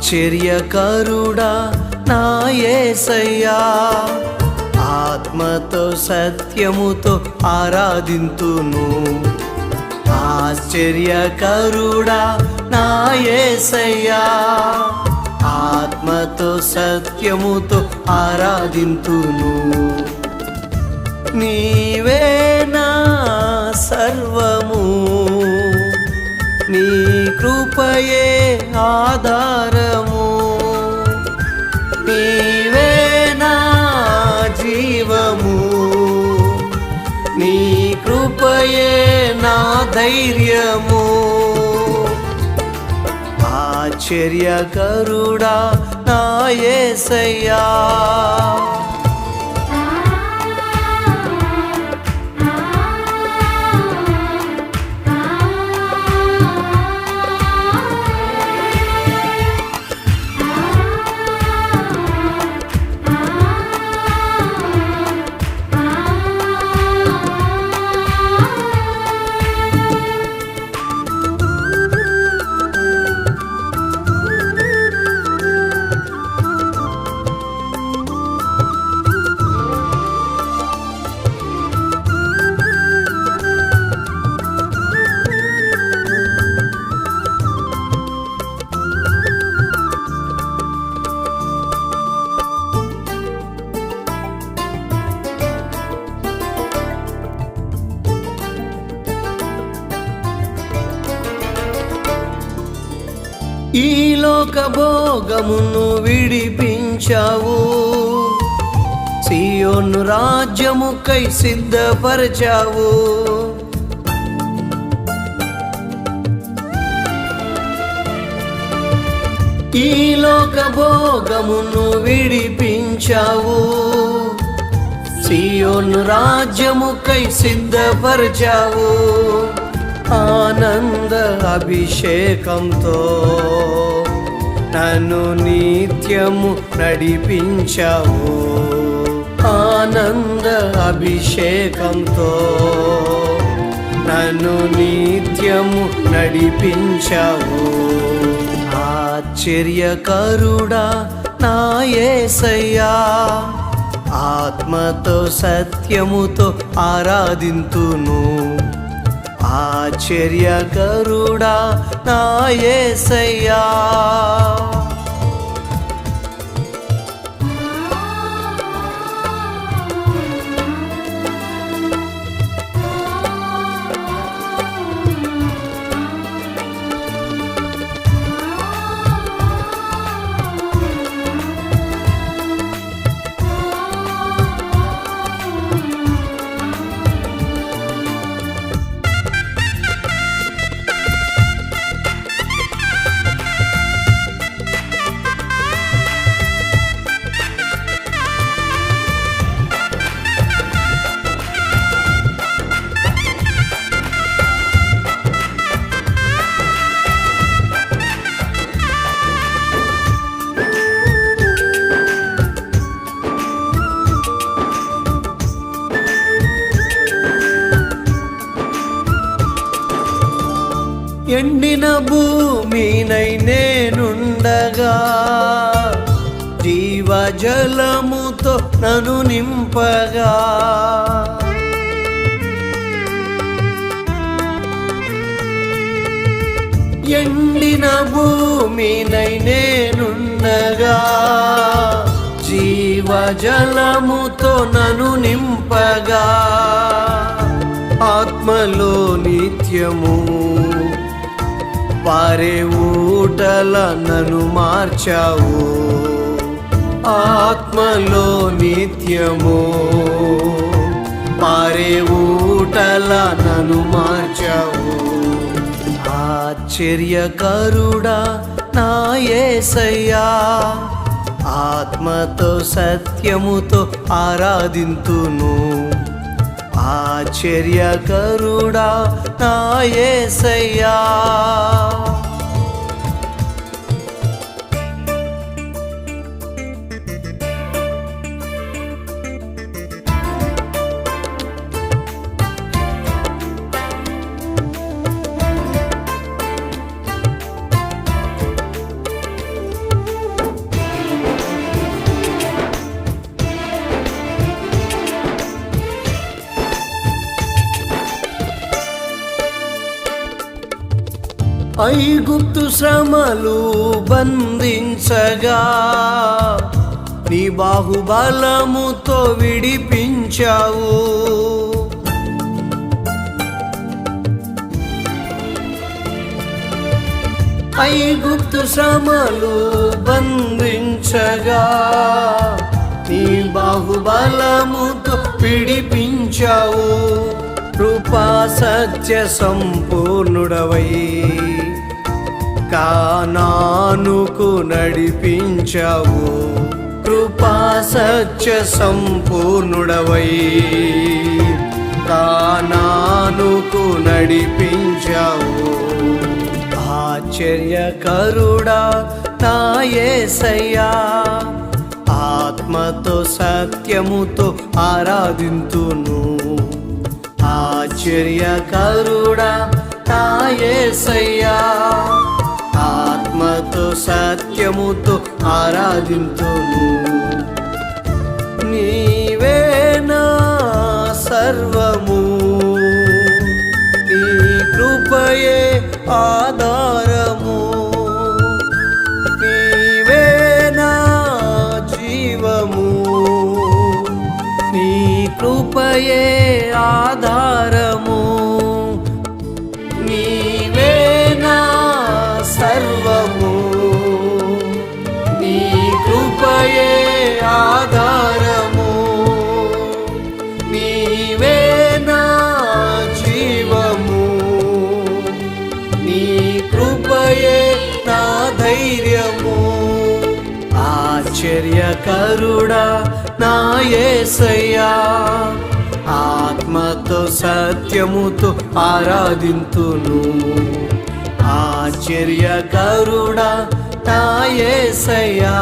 ఆశ్చర్యకరుడా నా యేసయ్యా, ఆత్మతో సత్యముతో ఆరాధింతును. ఆశ్చర్యకరుడా నా యేసయ్యా, ఆత్మతో సత్యముతో ఆరాధింతును. నీవే నా సర్వము, నీ కృపయే ఆధారము. నీవే నా జీవము, నీ కృపయే నా ధైర్యము. ఆశ్చర్యకరుడా నా యేసయ్యా, ఈ లోక భోగమును విడిపించావు, సియోను రాజ్యముకై సిద్ధపరచావు. ఈ లోక భోగమును విడిపించావు, సియోను రాజ్యముకై సిద్ధపరచావు. ఆనంద అభిషేకంతో నన్ను నిత్యము నడిపించావు. ఆనంద అభిషేకంతో నన్ను నిత్యము నడిపించావు. ఆశ్చర్యకరుడా నా యేసయ్యా, ఆత్మతో సత్యముతో ఆరాధింతును. ఆశ్చర్యకరుడా నా యేసయ్యా, ఎండిన భూమినై నేనుండగా జీవజలముతో నన్ను నింపగా. ఎండిన భూమినై నేనుండగా జీవజలముతో నన్ను నింపగా. ఆత్మలో నిత్యము పారే ఊటల నన్ను మార్చావు. ఆత్మలో నిత్యము పారే ఊటల నన్ను మార్చావు. ఆశ్చర్యకరుడా నా యేసయ్యా, ఆత్మతో సత్యముతో ఆరాధింతును. ఆశ్చర్యకరుడా నా యేసయ్యా, ఐగుప్తు శ్రమలు బంధించగా నీ బాహుబలముతో విడిపించావు. ఐగుప్తు శ్రమలు బంధించగా నీ బాహుబలముతో విడిపించావు. కృపా సత్య సంపూర్ణుడవై కానానుకు నడిపించావు. కృపా సత్య సంపూర్ణుడవై కానానుకు నడిపించావు. ఆశ్చర్యకరుడా నా యేసయ్యా, ఆత్మతో సత్యముతో ఆరాధింతును. ఆశ్చర్యకరుడా నా యేసయ్యా, ఆత్మతో సత్యముతో ఆరాధింతును. నీవే నా సర్వము, నీ కృపయే ఆధారము. నీవే నా జీవము, నీ కృపయే ఆధారము. నీవే నా సర్వము, నీ కృపయే ఆధారము. నీవే నా జీవము, నీ కృపయే నా ధైర్యము. ఆశ్చర్యకరుడా నా యేసయ్యా, ఆత్మతో సత్యముతో ఆరాధింతును. ఆశ్చర్యకరుడా నా యేసయ్యా.